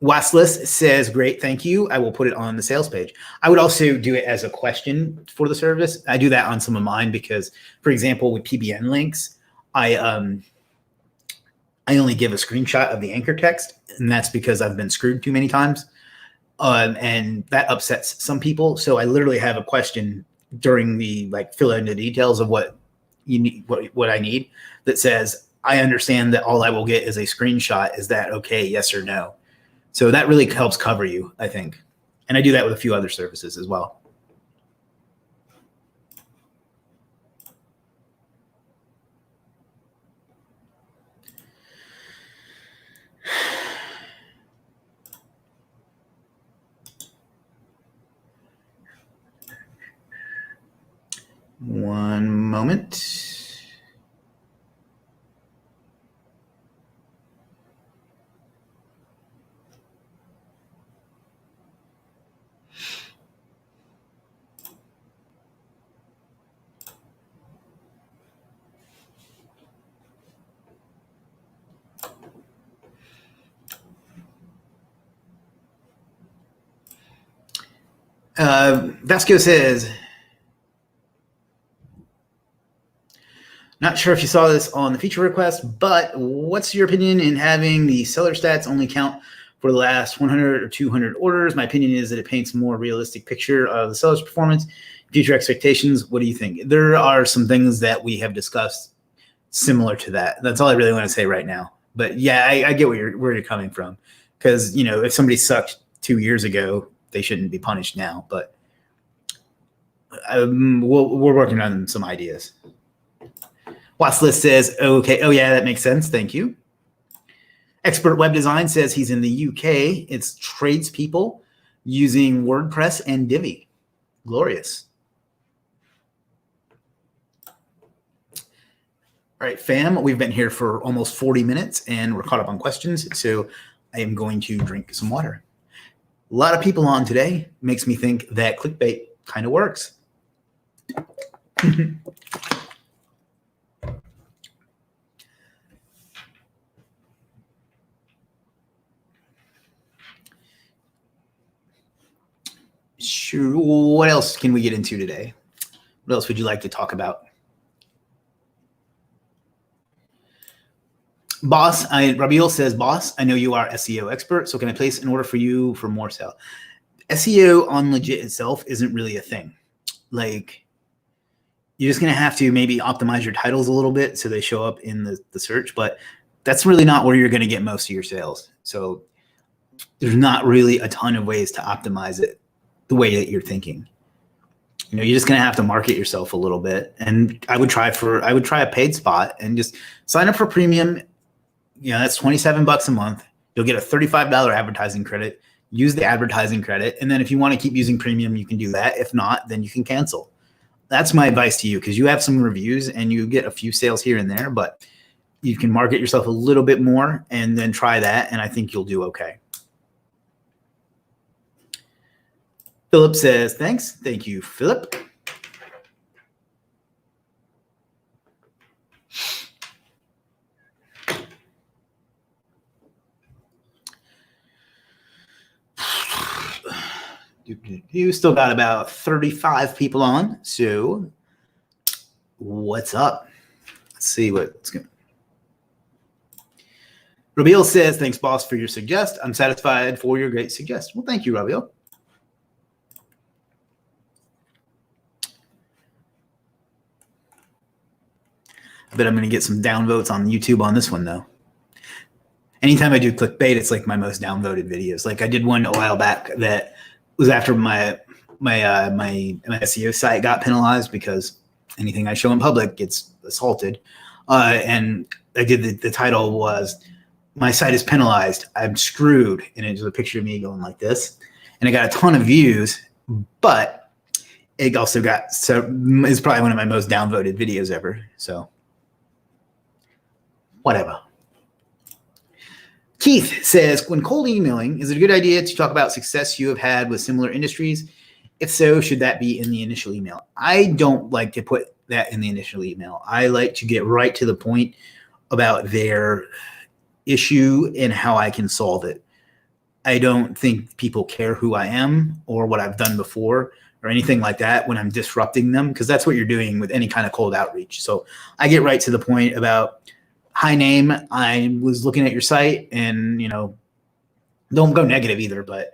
Wassless says, great, thank you. I will put it on the sales page. I would also do it as a question for the service. I do that on some of mine because, for example, with PBN links, I only give a screenshot of the anchor text, and that's because I've been screwed too many times. And that upsets some people. So I literally have a question during the fill in the details of what you need, what I need, that says, I understand that all I will get is a screenshot. Is that okay? Yes or no? So that really helps cover you, I think. And I do that with a few other services as well. One moment. Vasco says, not sure if you saw this on the feature request, but what's your opinion in having the seller stats only count for the last 100 or 200 orders? My opinion is that it paints a more realistic picture of the seller's performance, future expectations. What do you think? There are some things that we have discussed similar to that. That's all I really want to say right now. But yeah, I get where you're coming from. Because, you know, if somebody sucked 2 years ago, they shouldn't be punished now. But we're working on some ideas. Watchlist says, okay, oh yeah, that makes sense. Thank you. Expert Web Design says he's in the UK. It's tradespeople using WordPress and Divi. Glorious. All right, fam, we've been here for almost 40 minutes and we're caught up on questions. So I am going to drink some water. A lot of people on today. Makes me think that clickbait kind of works. Sure. What else can we get into today? What else would you like to talk about? Boss, Rabiel says, boss, I know you are SEO expert, so can I place an order for you for more sale? SEO on Legiit itself isn't really a thing. Like, you're just going to have to maybe optimize your titles a little bit so they show up in the search, but that's really not where you're going to get most of your sales. So there's not really a ton of ways to optimize it the way that you're thinking. You know, you're just going to have to market yourself a little bit. And I would try a paid spot and just sign up for premium. You know, that's $27 a month. You'll get a $35 advertising credit. use the advertising credit. And then if you want to keep using premium, you can do that. If not, then you can cancel. That's my advice to you, because you have some reviews and you get a few sales here and there, but you can market yourself a little bit more and then try that. And I think you'll do okay. Philip says, thanks. Thank you, Philip. You still got about 35 people on. So what's up? Let's see what's going. Rabiel says, thanks, boss, for your suggest. I'm satisfied for your great suggest. Well, thank you, Rabiel. I bet I'm going to get some downvotes on YouTube on this one, though. Anytime I do clickbait, it's like my most downvoted videos. Like I did one a while back that was after my SEO site got penalized because anything I show in public gets assaulted. And I did the title was, my site is penalized, I'm screwed. And it was a picture of me going like this. And it got a ton of views, but it also got, so it's probably one of my most downvoted videos ever. So whatever. Keith says, when cold emailing, is it a good idea to talk about success you have had with similar industries? If so, should that be in the initial email? I don't like to put that in the initial email. I like to get right to the point about their issue and how I can solve it. I don't think people care who I am or what I've done before or anything like that when I'm disrupting them, because that's what you're doing with any kind of cold outreach. So I get right to the point about, hi, name, I was looking at your site, and, you know, don't go negative either, but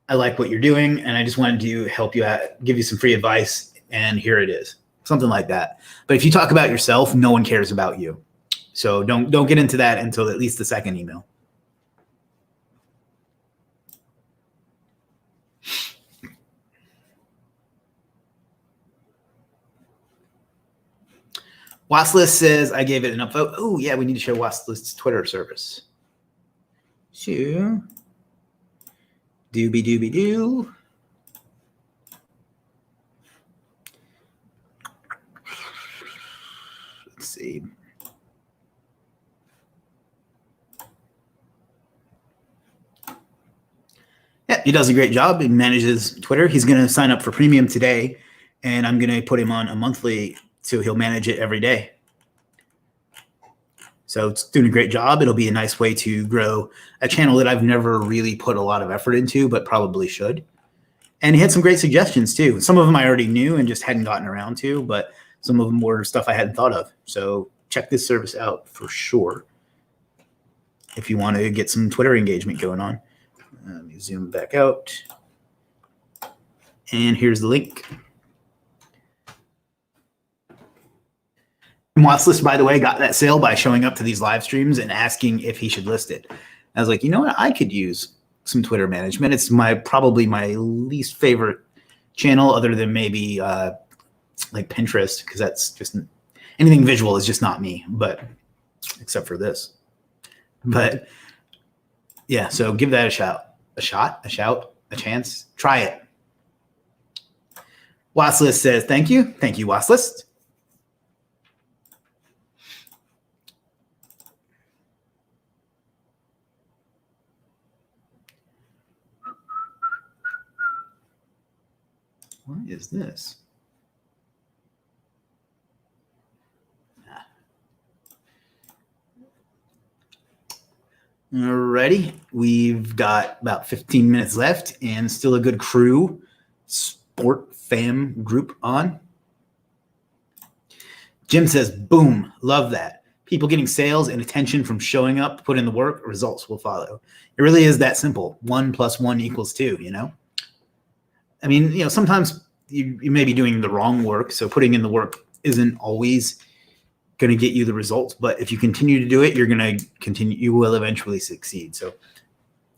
I like what you're doing and I just wanted to help you out, give you some free advice, and here it is. Something like that. But if you talk about yourself, no one cares about you. So don't get into that until at least the second email. Wasslist says, I gave it an upvote. Oh, yeah, we need to show Wasslist's Twitter service. So, doobie-doobie-doo. Let's see. Yeah, he does a great job. He manages Twitter. He's going to sign up for premium today, and I'm going to put him on a monthly so he'll manage it every day. So it's doing a great job. It'll be a nice way to grow a channel that I've never really put a lot of effort into, but probably should. And he had some great suggestions too. Some of them I already knew and just hadn't gotten around to, but some of them were stuff I hadn't thought of. So check this service out for sure if you want to get some Twitter engagement going on. Let me zoom back out. And here's the link. Watchlist, by the way, got that sale by showing up to these live streams and asking if he should list it. I was like, you know what? I could use some Twitter management. It's probably my least favorite channel, other than maybe like Pinterest, because that's just anything visual is just not me. But except for this. But yeah, so give that a shout, a chance. Try it. Watchlist says, thank you, Watchlist. What is this? Alrighty, we've got about 15 minutes left and still a good crew, sport fam group on. Jim says, boom, love that. People getting sales and attention from showing up, put in the work, results will follow. It really is that simple. 1 + 1 = 2, you know? I mean, you know, sometimes you may be doing the wrong work, so putting in the work isn't always going to get you the results, but if you continue to do it, you're going to continue, you will eventually succeed. So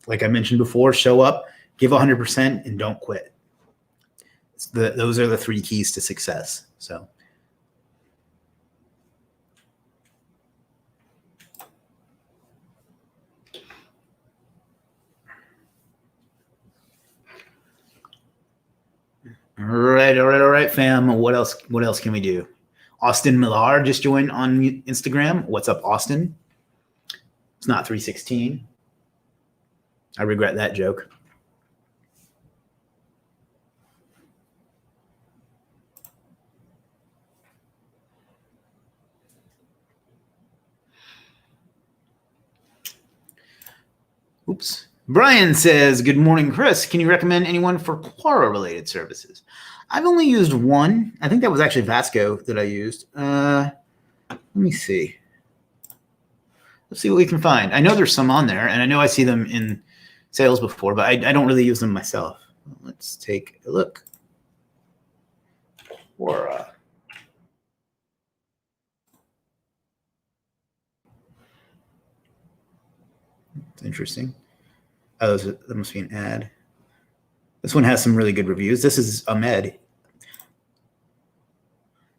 like I mentioned before, show up, give 100%, and don't quit. Those are the 3 keys to success. So right, fam. What else can we do? Austin Millar just joined on Instagram. What's up, Austin? It's not 316. I regret that joke. Oops. Brian says, good morning, Chris. Can you recommend anyone for Quora-related services? I've only used one. I think that was actually Vasco that I used. Let me see. Let's see what we can find. I know there's some on there, and I know I see them in sales before, but I don't really use them myself. Let's take a look. Quora. It's interesting. Oh, that must be an ad. This one has some really good reviews. This is Ahmed.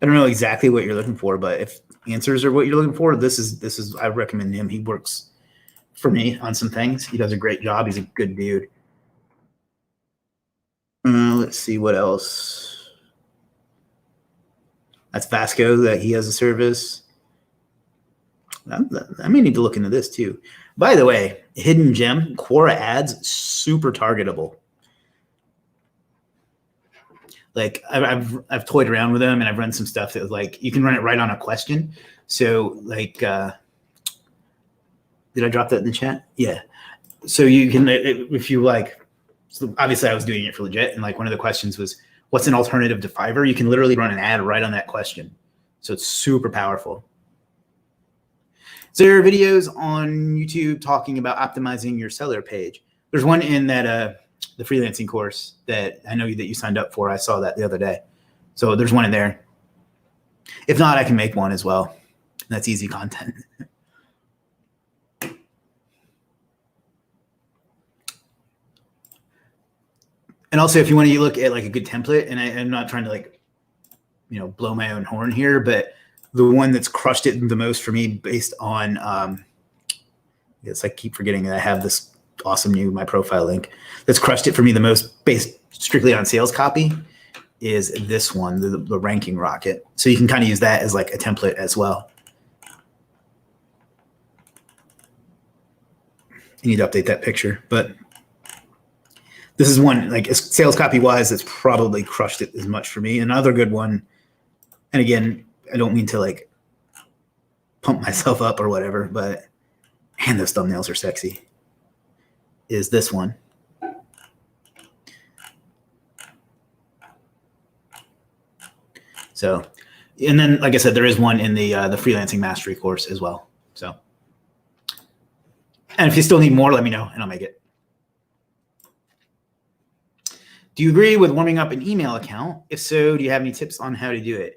I don't know exactly what you're looking for, but if answers are what you're looking for, this is I recommend him. He works for me on some things. He does a great job. He's a good dude. Let's see what else. That's Vasco, that he has a service. I may need to look into this too. By the way, hidden gem, Quora ads, super targetable. Like I've toyed around with them, and I've run some stuff that was like, you can run it right on a question. So like, did I drop that in the chat? Yeah. So you can, if you like, so obviously I was doing it for Legiit, and like one of the questions was, what's an alternative to Fiverr? You can literally run an ad right on that question. So it's super powerful. So there are videos on YouTube talking about optimizing your seller page. There's one in that the freelancing course that I know that you signed up for. I saw that the other day. So there's one in there. If not, I can make one as well. That's easy content. And also, if you want to look at like a good template, and I'm not trying to like, blow my own horn here, but the one that's crushed it the most for me based on, yes, I keep forgetting that I have this awesome new My Profile link that's crushed it for me the most based strictly on sales copy is this one, the ranking rocket. So you can kind of use that as like a template as well. You need to update that picture, but this is one, like sales copy wise, that's probably crushed it as much for me. Another good one, and again, I don't mean to like pump myself up or whatever, but man, those thumbnails are sexy, is this one. So, and then, like I said, there is one in the freelancing mastery course as well. So, and if you still need more, let me know and I'll make it. Do you agree with warming up an email account? If so, do you have any tips on how to do it?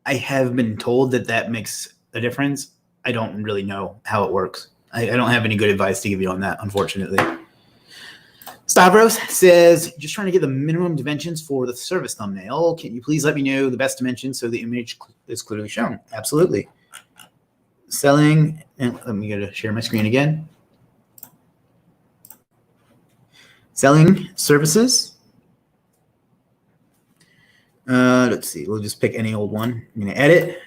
I have been told that makes a difference. I don't really know how it works. I don't have any good advice to give you on that, unfortunately. Stavros says, just trying to get the minimum dimensions for the service thumbnail. Can you please let me know the best dimensions so the image is clearly shown? Absolutely. Selling, and let me go to share my screen again. Selling services. Let's see, we'll just pick any old one. I'm going to edit.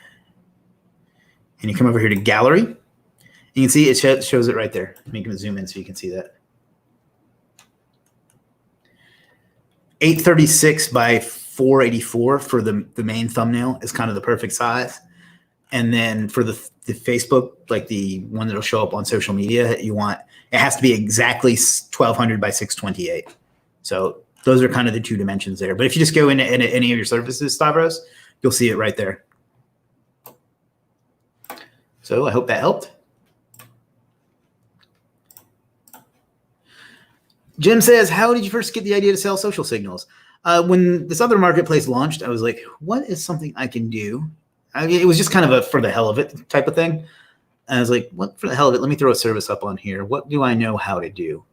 And you come over here to gallery. You can see it shows it right there. Let me zoom in so you can see that. 836 by 484 for the main thumbnail is kind of the perfect size. And then for the Facebook, like the one that'll show up on social media, it has to be exactly 1200 by 628. So those are kind of the two dimensions there. But if you just go into any of your services, Stavros, you'll see it right there. So I hope that helped. Jim says, how did you first get the idea to sell social signals? When this other marketplace launched, I was like, what is something I can do? I mean, it was just kind of a for the hell of it type of thing. And I was like, what for the hell of it? Let me throw a service up on here. What do I know how to do?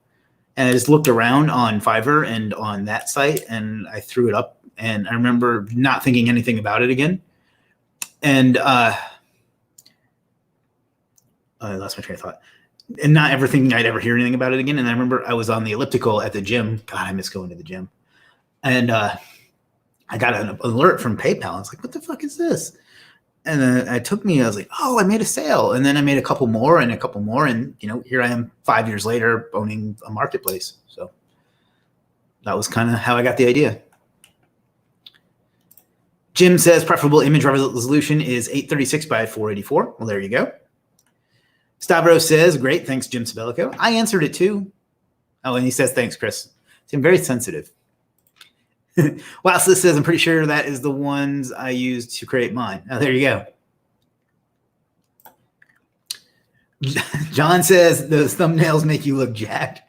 And I just looked around on Fiverr and on that site, and I threw it up. And I remember not thinking anything about it again. And I lost my train of thought. And not ever thinking I'd ever hear anything about it again. And I remember I was on the elliptical at the gym. God, I miss going to the gym. And I I got an alert from PayPal. I was like, what the fuck is this? And then I was like, oh, I made a sale. And then I made a couple more and a couple more. And, here I am 5 years later owning a marketplace. So that was kind of how I got the idea. Jim says preferable image resolution is 836 by 484. Well, there you go. Stavros says, great. Thanks, Jim Sabelico. I answered it too. Oh, and he says, thanks, Chris. I'm very sensitive. Wasless says, I'm pretty sure that is the ones I used to create mine. Oh, there you go. John says, those thumbnails make you look jacked.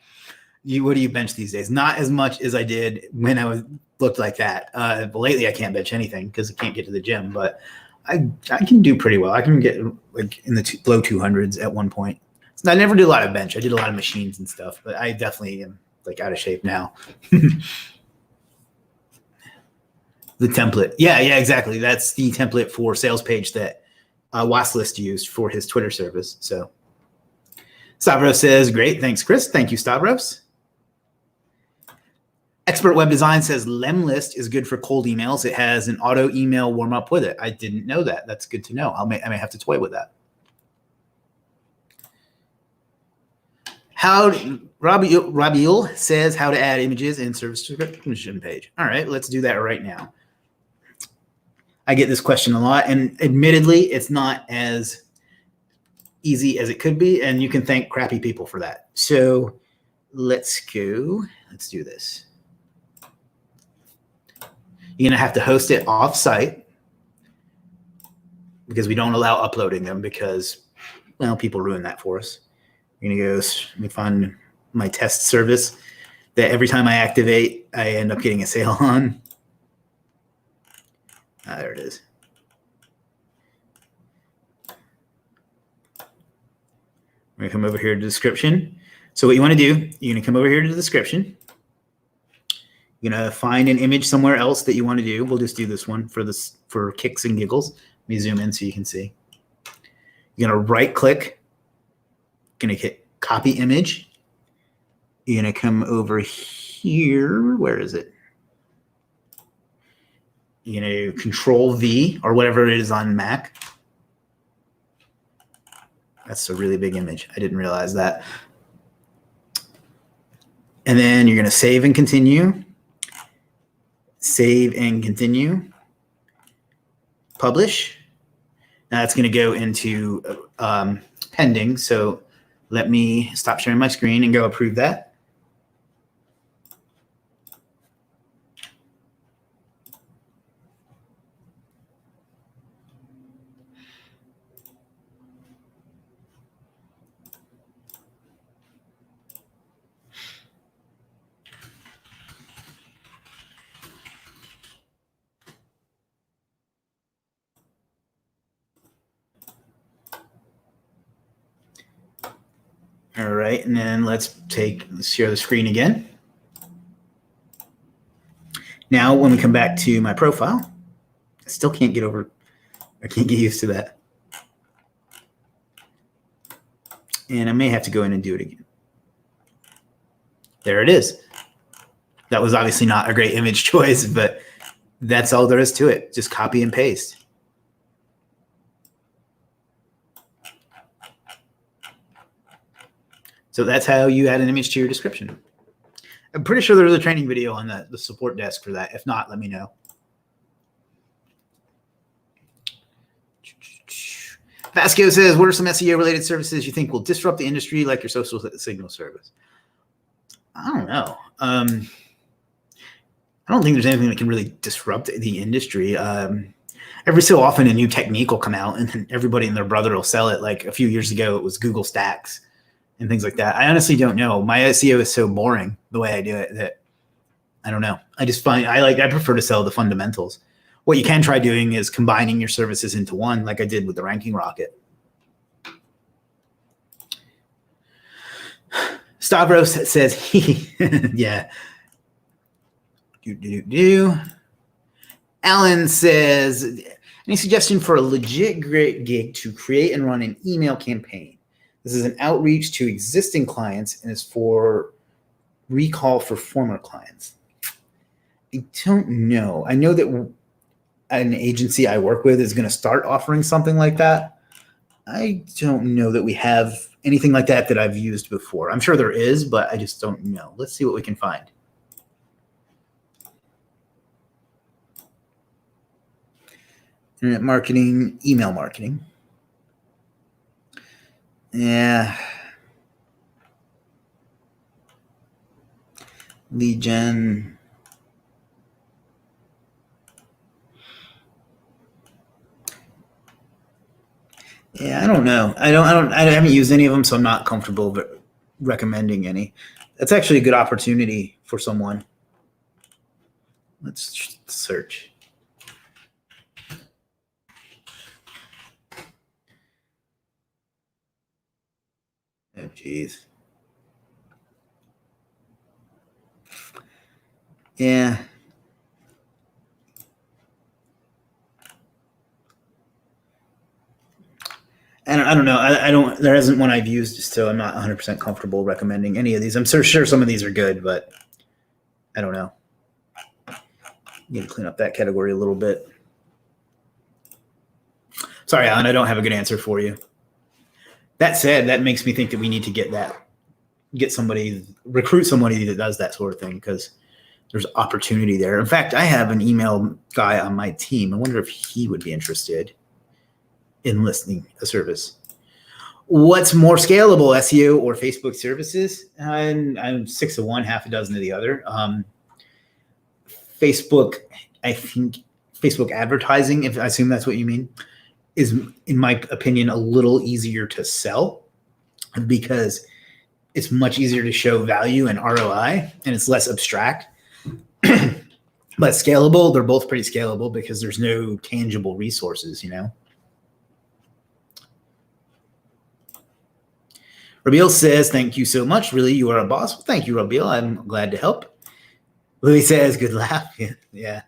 What do you bench these days? Not as much as I did when I looked like that. But lately, I can't bench anything because I can't get to the gym. But I can do pretty well. I can get like in the low 200s at one point. So I never did a lot of bench. I did a lot of machines and stuff. But I definitely am like out of shape now. The template. Yeah, exactly. That's the template for sales page that Waslist used for his Twitter service. So Stavros says, great. Thanks, Chris. Thank you, Stavros. Expert Web Design says Lemlist is good for cold emails. It has an auto email warm up with it. I didn't know that. That's good to know. I may have to toy with that. Rabiul says how to add images in service description page. All right, let's do that right now. I get this question a lot, and admittedly, it's not as easy as it could be, and you can thank crappy people for that. So let's go. Let's do this. You're going to have to host it off-site because we don't allow uploading them because, well, people ruin that for us. You're going to go, let me find my test service that every time I activate, I end up getting a sale on. There it is. We're going to come over here to the description. So what you want to do, you're going to come over here to the description. You're going to find an image somewhere else that you want to do. We'll just do this one for kicks and giggles. Let me zoom in so you can see. You're going to right click. You're going to hit copy image. You're going to come over here. Where is it? You're going to Control V or whatever it is on Mac. That's a really big image. I didn't realize that. And then you're going to save and continue. Save and continue. Publish. Now that's going to go into pending. So let me stop sharing my screen and go approve that. All right, and then let's share the screen again. Now, when we come back to my profile, I still can't get used to that. And I may have to go in and do it again. There it is. That was obviously not a great image choice, but that's all there is to it. Just copy and paste. So that's how you add an image to your description. I'm pretty sure there's a training video on the support desk for that. If not, let me know. Vasco says, what are some SEO-related services you think will disrupt the industry like your social signal service? I don't know. I don't think there's anything that can really disrupt the industry. Every so often, a new technique will come out, and then everybody and their brother will sell it. Like a few years ago, it was Google Stacks and things like that. I honestly don't know. My SEO is so boring the way I do it that I don't know. I just find I prefer to sell the fundamentals. What you can try doing is combining your services into one, like I did with the Ranking Rocket. Stavros says, yeah. Alan says, any suggestion for a legit great gig to create and run an email campaign? This is an outreach to existing clients and is for recall for former clients. I don't know. I know that an agency I work with is going to start offering something like that. I don't know that we have anything like that I've used before. I'm sure there is, but I just don't know. Let's see what we can find. Internet marketing, email marketing. Yeah. Lead gen. Yeah, I don't know. I haven't used any of them, so I'm not comfortable recommending any. That's actually a good opportunity for someone. Let's search. Oh, geez. Yeah. I don't know. I don't. There isn't one I've used, so I'm not 100% comfortable recommending any of these. I'm sure some of these are good, but I don't know. Need to clean up that category a little bit. Sorry, Alan, I don't have a good answer for you. That said, that makes me think that we need to recruit somebody that does that sort of thing, because there's opportunity there. In fact, I have an email guy on my team. I wonder if he would be interested in listing a service. What's more scalable, SEO or Facebook services? I'm 6 of one, half a dozen of the other. Facebook, I think Facebook advertising, if I assume that's what you mean, is, in my opinion, a little easier to sell, because it's much easier to show value and ROI, and it's less abstract. But scalable, they're both pretty scalable because there's no tangible resources, Rabil says, thank you so much. Really, you are a boss. Well, thank you, Rabil. I'm glad to help. Louis says, good laugh. Yeah.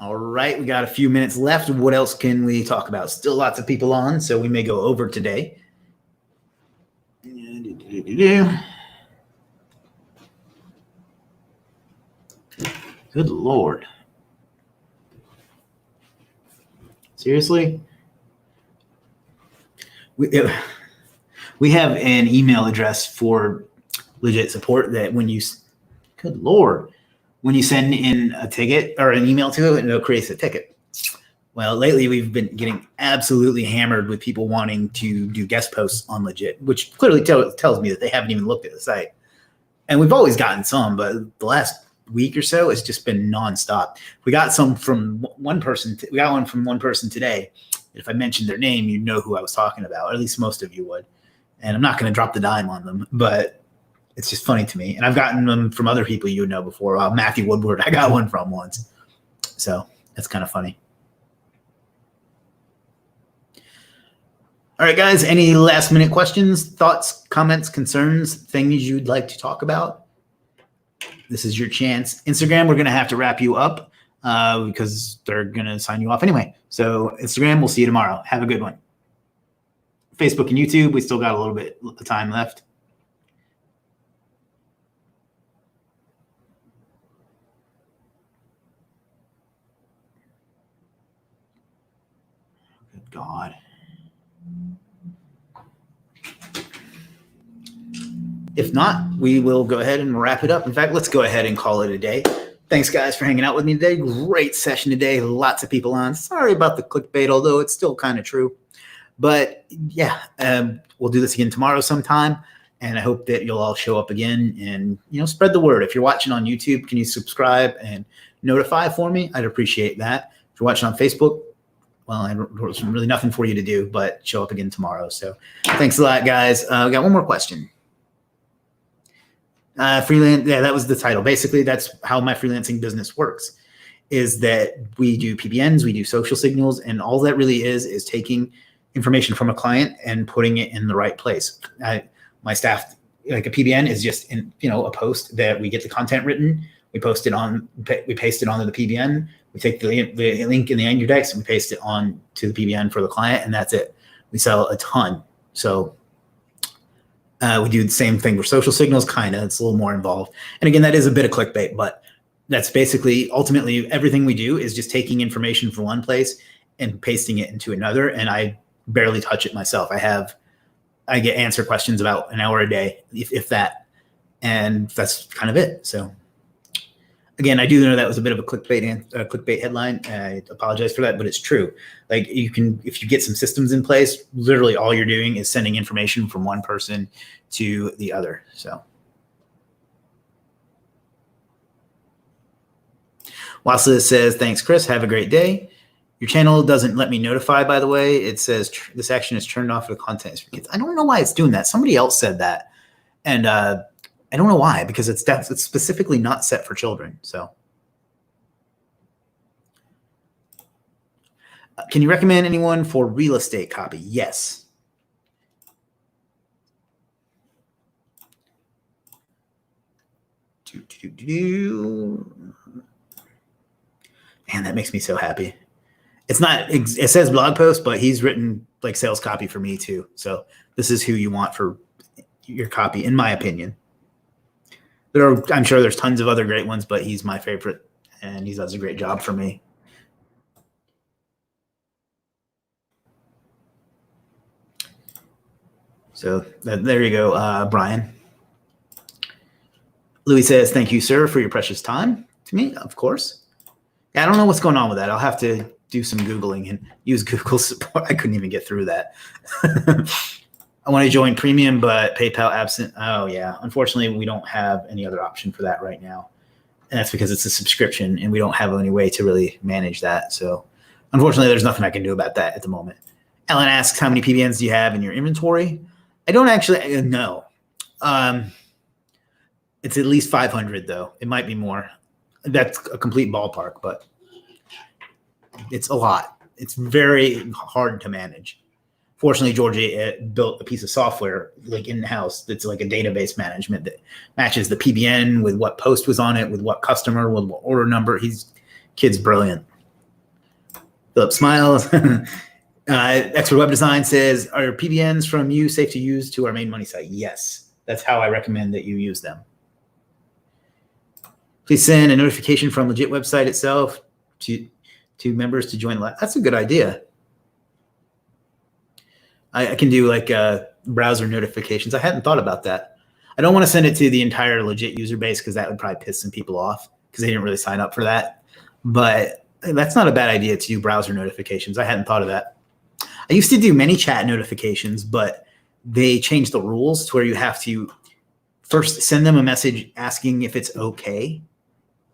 All right, we got a few minutes left. What else can we talk about? Still lots of people on, so we may go over today. Good Lord. Seriously? We have an email address for Legiit support that when you send in a ticket or an email to it, it creates a ticket. Well, lately we've been getting absolutely hammered with people wanting to do guest posts on Legiit, which clearly tells me that they haven't even looked at the site. And we've always gotten some, but the last week or so, it's just been nonstop. We got some from one person. We got one from one person today. If I mentioned their name, you know who I was talking about, or at least most of you would. And I'm not going to drop the dime on them, but it's just funny to me. And I've gotten them from other people you would know before. Matthew Woodward, I got one from once. So that's kind of funny. All right, guys, any last minute questions, thoughts, comments, concerns, things you'd like to talk about? This is your chance. Instagram, we're going to have to wrap you up because they're going to sign you off anyway. So Instagram, we'll see you tomorrow. Have a good one. Facebook and YouTube, we still got a little bit of time left. Good God. If not, we will go ahead and wrap it up. In fact, let's go ahead and call it a day. Thanks, guys, for hanging out with me today. Great session today. Lots of people on. Sorry about the clickbait, although it's still kind of true. But yeah, we'll do this again tomorrow sometime. And I hope that you'll all show up again and, spread the word. If you're watching on YouTube, can you subscribe and notify for me? I'd appreciate that. If you're watching on Facebook, well, there's really nothing for you to do but show up again tomorrow. So thanks a lot, guys. We got one more question. Freelance, yeah, that was the title. Basically, that's how my freelancing business works, is that we do PBNs, we do social signals, and all that really is taking information from a client and putting it in the right place. My staff, like a PBN is just a post that we get the content written, we paste it onto the PBN, we take the link in the index and we paste it on to the PBN for the client, and that's it. We sell a ton. So we do the same thing for social signals, kind of. It's a little more involved. And again, that is a bit of clickbait, but that's basically ultimately everything we do is just taking information from one place and pasting it into another. And I barely touch it myself. I get answer questions about an hour a day, if that, and that's kind of it. So again, I do know that was a bit of a clickbait headline. I apologize for that, but it's true. Like if you get some systems in place, literally all you're doing is sending information from one person to the other. So. Wasla says, thanks, Chris. Have a great day. Your channel doesn't let me notify, by the way. It says this action is turned off for the content is for kids. I don't know why it's doing that. Somebody else said that. And I don't know why, because it's specifically not set for children. So can you recommend anyone for real estate copy? Yes. Man, that makes me so happy. It's not, it says blog post, but he's written like sales copy for me too. So this is who you want for your copy, in my opinion. I'm sure there's tons of other great ones, but he's my favorite and he does a great job for me. So there you go, Brian. Louis says, thank you, sir, for your precious time. To me, of course. I don't know what's going on with that. I'll have to do some Googling and use Google support. I couldn't even get through that. I want to join premium, but PayPal absent. Oh, yeah. Unfortunately, we don't have any other option for that right now. And that's because it's a subscription and we don't have any way to really manage that. So unfortunately, there's nothing I can do about that at the moment. Ellen asks, how many PBNs do you have in your inventory? I don't actually know. It's at least 500, though. It might be more. That's a complete ballpark, but it's a lot. It's very hard to manage. Fortunately, Georgia built a piece of software like in-house that's like a database management that matches the PBN with what post was on it, with what customer, with what order number. Kid's brilliant. Philip smiles. Expert Web Design says, are PBNs from you safe to use to our main money site? Yes. That's how I recommend that you use them. Please send a notification from Legiit website itself to members to join. That's a good idea. I can do like browser notifications. I hadn't thought about that. I don't want to send it to the entire Legiit user base because that would probably piss some people off because they didn't really sign up for that. But that's not a bad idea to do browser notifications. I hadn't thought of that. I used to do ManyChat notifications, but they changed the rules to where you have to first send them a message asking if it's okay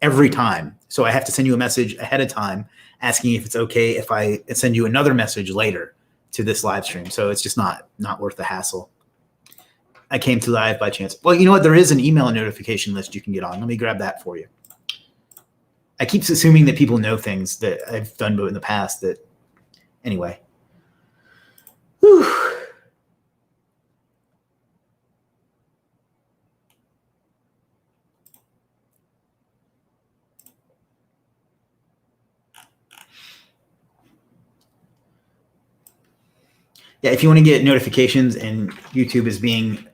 every time. So I have to send you a message ahead of time asking if it's okay if I send you another message later to this live stream. So it's just not worth the hassle. I came to live by chance. Well, you know what? There is an email notification list you can get on. Let me grab that for you. I keep assuming that people know things that I've done in the past that, anyway. Whew. Yeah, if you want to get notifications and YouTube is being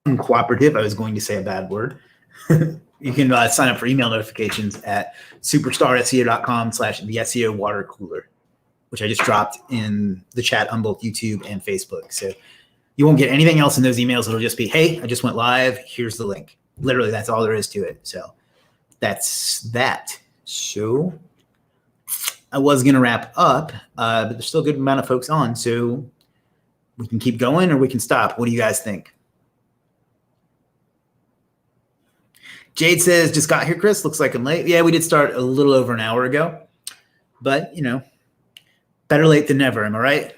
uncooperative, I was going to say a bad word. You can sign up for email notifications at superstarseo.com/the SEO water cooler, which I just dropped in the chat on both YouTube and Facebook. So you won't get anything else in those emails. It'll just be, hey, I just went live. Here's the link. Literally, that's all there is to it. So that's that. So I was going to wrap up, but there's still a good amount of folks on. So we can keep going or we can stop. What do you guys think? Jade says, just got here, Chris. Looks like I'm late. Yeah, we did start a little over an hour ago. But, you know, better late than never. Am I right?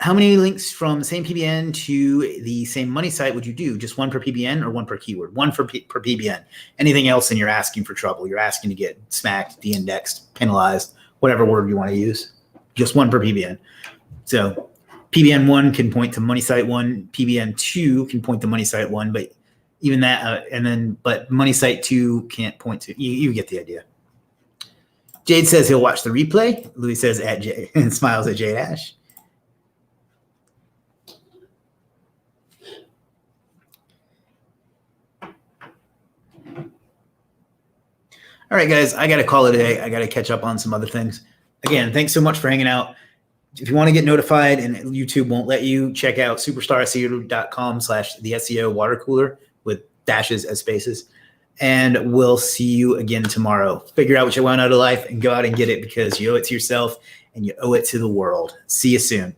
How many links from the same PBN to the same money site would you do? Just one per PBN or one per keyword? One per PBN. Anything else and you're asking for trouble. You're asking to get smacked, de-indexed, penalized, whatever word you want to use. Just one per PBN. So PBN 1 can point to money site 1. PBN 2 can point to money site 1. But even that, but money site 2 can't point to. You get the idea. Jade says he'll watch the replay. Louis says at Jade and smiles at Jade Ash. All right, guys, I got to call it a day. I got to catch up on some other things. Again, thanks so much for hanging out. If you want to get notified and YouTube won't let you, check out superstarseo.com/the SEO water cooler with dashes as spaces. And we'll see you again tomorrow. Figure out what you want out of life and go out and get it because you owe it to yourself and you owe it to the world. See you soon.